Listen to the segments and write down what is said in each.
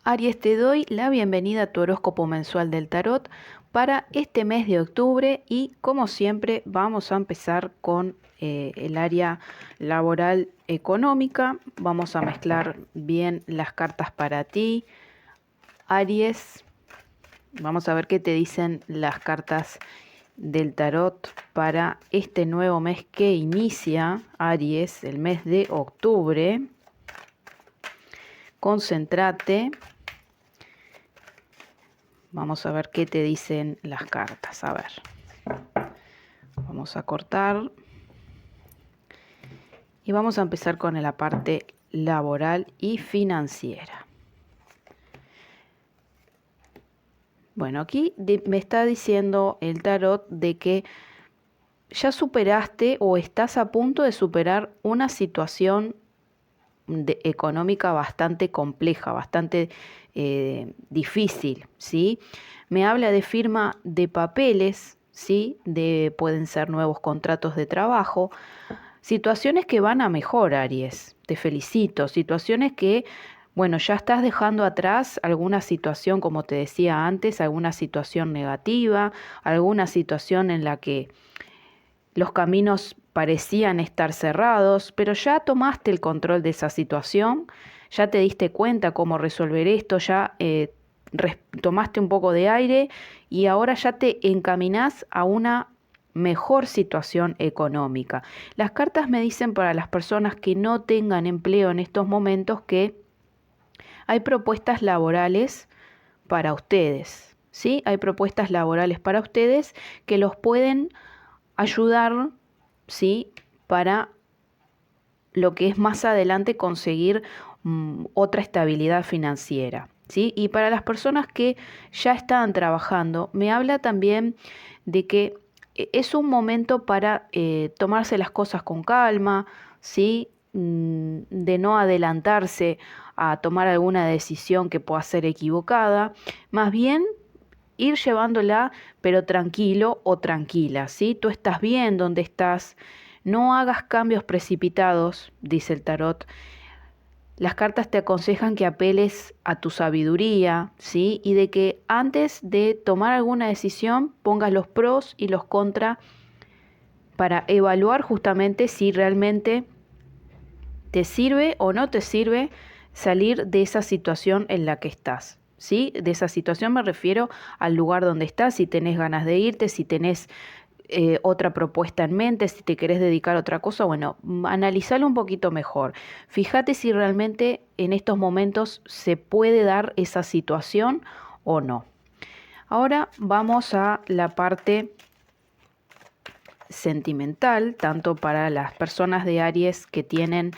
Aries, te doy la bienvenida a tu horóscopo mensual del tarot para este mes de octubre y como siempre vamos a empezar con el área laboral económica. Vamos a mezclar bien las cartas para ti, Aries. Vamos a ver qué te dicen las cartas del tarot para este nuevo mes que inicia, Aries, el mes de octubre. Concéntrate. Vamos a ver qué te dicen las cartas. A ver. Vamos a cortar. Y vamos a empezar con la parte laboral y financiera. Bueno, aquí me está diciendo el tarot de que ya superaste o estás a punto de superar una situación económica bastante compleja, bastante difícil, ¿sí? Me habla de firma de papeles, ¿sí? Pueden ser nuevos contratos de trabajo, situaciones que van a mejor, Aries, te felicito, situaciones que, bueno, ya estás dejando atrás alguna situación, como te decía antes, alguna situación negativa, alguna situación en la que los caminos parecían estar cerrados, pero ya tomaste el control de esa situación, ya te diste cuenta cómo resolver esto, ya tomaste un poco de aire y ahora ya te encaminás a una mejor situación económica. Las cartas me dicen para las personas que no tengan empleo en estos momentos que hay propuestas laborales para ustedes, ¿sí? Hay propuestas laborales para ustedes que los pueden ayudar, ¿sí? Para lo que es más adelante conseguir otra estabilidad financiera, ¿sí? Y para las personas que ya están trabajando, me habla también de que es un momento para tomarse las cosas con calma, ¿sí? De no adelantarse a tomar alguna decisión que pueda ser equivocada, más bien ir llevándola, pero tranquilo o tranquila, ¿sí? Tú estás bien donde estás, no hagas cambios precipitados, dice el tarot. Las cartas te aconsejan que apeles a tu sabiduría, ¿sí? Y de que antes de tomar alguna decisión pongas los pros y los contras para evaluar justamente si realmente te sirve o no te sirve salir de esa situación en la que estás. ¿Sí? De esa situación me refiero al lugar donde estás, si tenés ganas de irte, si tenés otra propuesta en mente, si te querés dedicar a otra cosa, bueno, analizalo un poquito mejor. Fíjate si realmente en estos momentos se puede dar esa situación o no. Ahora vamos a la parte sentimental, tanto para las personas de Aries que tienen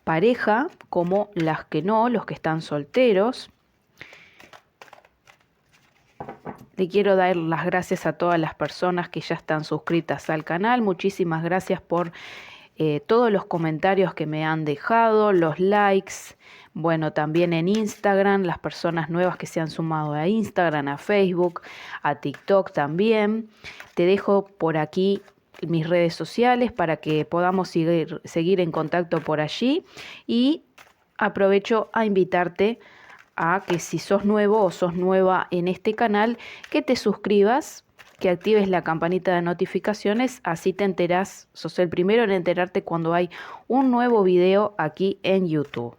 pareja como las que no, los que están solteros. Le quiero dar las gracias a todas las personas que ya están suscritas al canal. Muchísimas gracias por todos los comentarios que me han dejado, los likes. Bueno, también en Instagram, las personas nuevas que se han sumado a Instagram, a Facebook, a TikTok también. Te dejo por aquí mis redes sociales para que podamos seguir en contacto por allí. Y aprovecho a invitarte a que si sos nuevo o sos nueva en este canal, que te suscribas, que actives la campanita de notificaciones, así te enterás, sos el primero en enterarte cuando hay un nuevo video aquí en YouTube.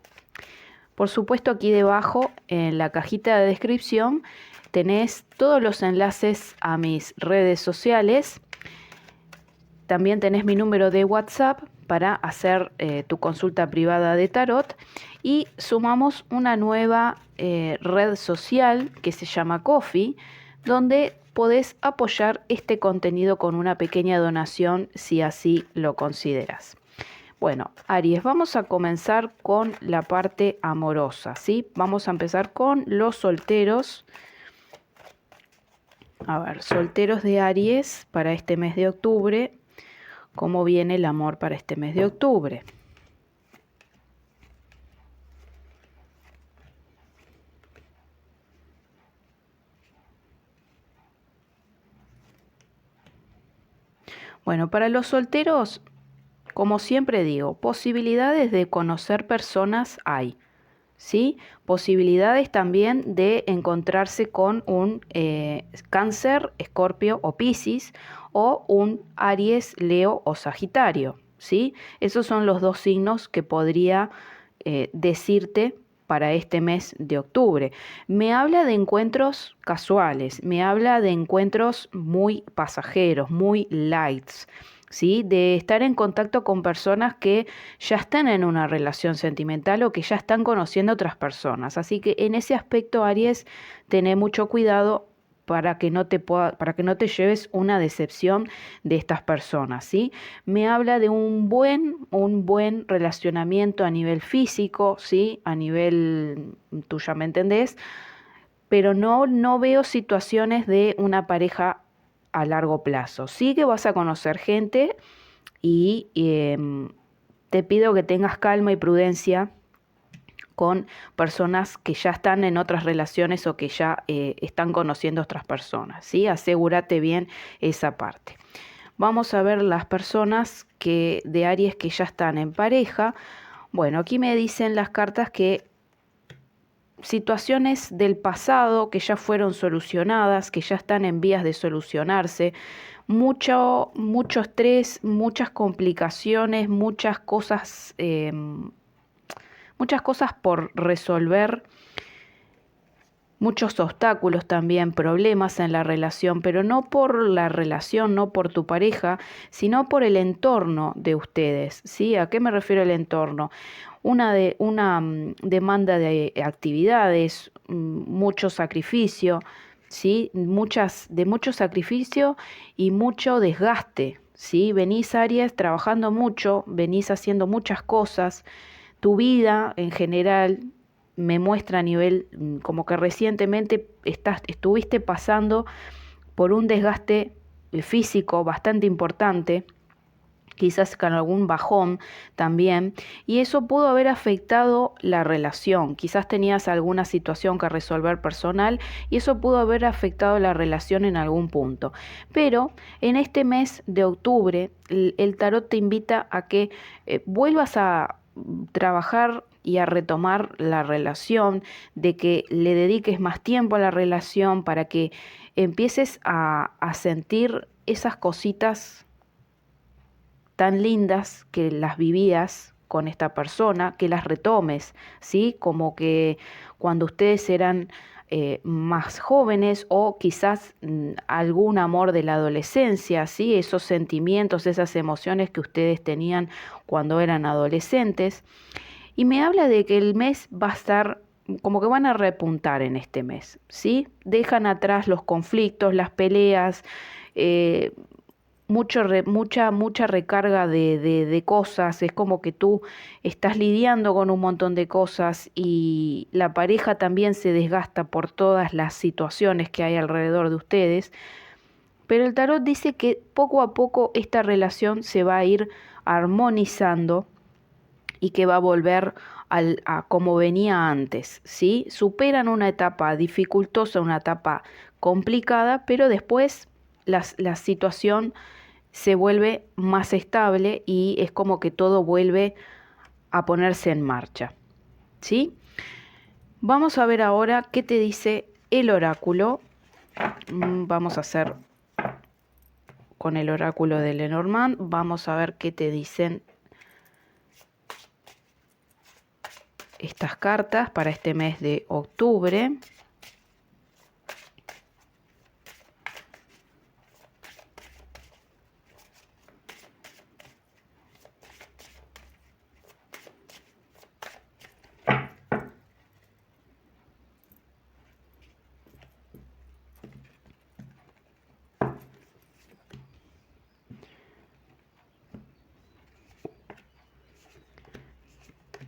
Por supuesto, aquí debajo en la cajita de descripción tenés todos los enlaces a mis redes sociales. También tenés mi número de WhatsApp para hacer tu consulta privada de tarot y sumamos una nueva red social que se llama Ko-fi, donde podés apoyar este contenido con una pequeña donación si así lo consideras. Bueno, Aries, vamos a comenzar con la parte amorosa, ¿sí? Vamos a empezar con los solteros. A ver, solteros de Aries para este mes de octubre. ¿Cómo viene el amor para este mes de octubre? Bueno, para los solteros, como siempre digo, posibilidades de conocer personas hay, ¿sí? Posibilidades también de encontrarse con un Cáncer, Escorpio o Piscis, o un Aries, Leo o Sagitario, ¿sí? Esos son los dos signos que podría decirte para este mes de octubre. Me habla de encuentros casuales, me habla de encuentros muy pasajeros, muy lights, ¿sí? De estar en contacto con personas que ya están en una relación sentimental o que ya están conociendo a otras personas. Así que en ese aspecto, Aries, tené mucho cuidado para que no te lleves una decepción de estas personas, ¿sí? Me habla de un buen relacionamiento a nivel físico, ¿sí? A nivel, tú ya me entendés, pero no veo situaciones de una pareja a largo plazo. Sí que vas a conocer gente y te pido que tengas calma y prudencia con personas que ya están en otras relaciones o que ya están conociendo a otras personas, ¿sí? Asegúrate bien esa parte. Vamos a ver las personas de Aries que ya están en pareja. Bueno, aquí me dicen las cartas que situaciones del pasado que ya fueron solucionadas, que ya están en vías de solucionarse, mucho estrés, muchas complicaciones, muchas cosas por resolver, muchos obstáculos también, problemas en la relación, pero no por la relación, no por tu pareja, sino por el entorno de ustedes, ¿sí? ¿A qué me refiero el entorno? Una demanda de actividades, mucho sacrificio, ¿sí? De mucho sacrificio y mucho desgaste, ¿sí? Venís, Aries, trabajando mucho, venís haciendo muchas cosas, tu vida en general me muestra a nivel como que recientemente estuviste pasando por un desgaste físico bastante importante, quizás con algún bajón también, y eso pudo haber afectado la relación. Quizás tenías alguna situación que resolver personal y eso pudo haber afectado la relación en algún punto. Pero en este mes de octubre, el tarot te invita a que vuelvas a trabajar y a retomar la relación, de que le dediques más tiempo a la relación para que empieces a sentir esas cositas tan lindas que las vivías con esta persona, que las retomes, ¿sí? Como que cuando ustedes eran más jóvenes o quizás algún amor de la adolescencia, ¿sí? Esos sentimientos, esas emociones que ustedes tenían cuando eran adolescentes. Y me habla de que el mes va a estar, como que van a repuntar en este mes, ¿sí? Dejan atrás los conflictos, las peleas, eh, mucha recarga de cosas. Es como que tú estás lidiando con un montón de cosas y la pareja también se desgasta por todas las situaciones que hay alrededor de ustedes. Pero el tarot dice que poco a poco esta relación se va a ir armonizando y que va a volver a como venía antes, ¿sí? Superan una etapa dificultosa, una etapa complicada, pero después la situación se vuelve más estable y es como que todo vuelve a ponerse en marcha, ¿sí? Vamos a ver ahora qué te dice el oráculo. Vamos a hacer con el oráculo de Lenormand. Vamos a ver qué te dicen estas cartas para este mes de octubre.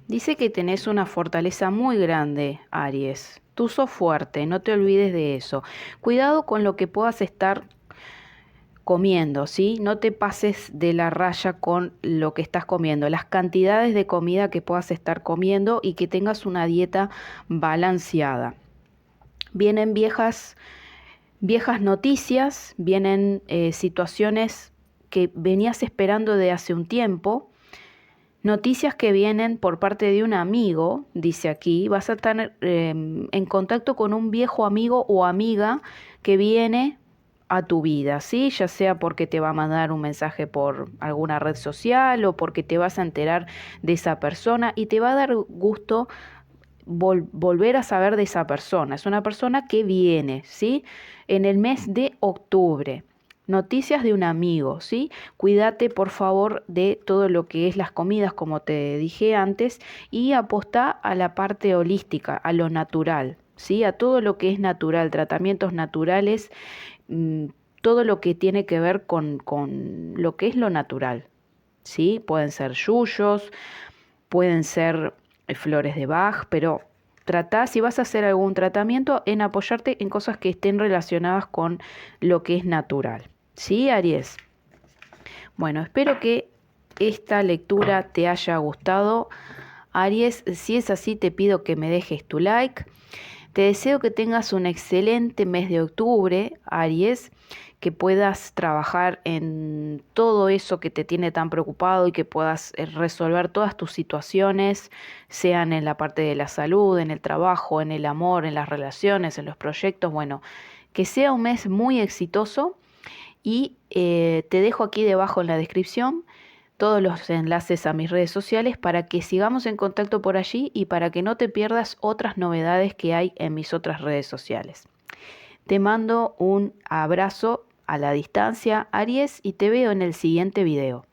Dice que tenés una fortaleza muy grande, Aries. Tú sos fuerte, no te olvides de eso. Cuidado con lo que puedas estar comiendo, ¿sí? No te pases de la raya con lo que estás comiendo, las cantidades de comida que puedas estar comiendo y que tengas una dieta balanceada. Vienen viejas noticias, vienen situaciones que venías esperando de hace un tiempo Noticias que vienen por parte de un amigo, dice aquí, vas a estar en contacto con un viejo amigo o amiga que viene a tu vida, ¿sí? Ya sea porque te va a mandar un mensaje por alguna red social o porque te vas a enterar de esa persona y te va a dar gusto volver a saber de esa persona. Es una persona que viene, ¿sí? En el mes de octubre. Noticias de un amigo, ¿sí? Cuídate por favor de todo lo que es las comidas, como te dije antes, y apostá a la parte holística, a lo natural, ¿sí? A todo lo que es natural, tratamientos naturales, mm, todo lo que tiene que ver con lo que es lo natural, ¿sí? Pueden ser yuyos, pueden ser flores de Bach, pero tratá, si vas a hacer algún tratamiento, en apoyarte en cosas que estén relacionadas con lo que es natural. ¿Sí, Aries? Bueno, espero que esta lectura te haya gustado. Aries, si es así, te pido que me dejes tu like. Te deseo que tengas un excelente mes de octubre, Aries, que puedas trabajar en todo eso que te tiene tan preocupado y que puedas resolver todas tus situaciones, sean en la parte de la salud, en el trabajo, en el amor, en las relaciones, en los proyectos. Bueno, que sea un mes muy exitoso y te dejo aquí debajo en la descripción todos los enlaces a mis redes sociales para que sigamos en contacto por allí y para que no te pierdas otras novedades que hay en mis otras redes sociales. Te mando un abrazo a la distancia, Aries, y te veo en el siguiente video.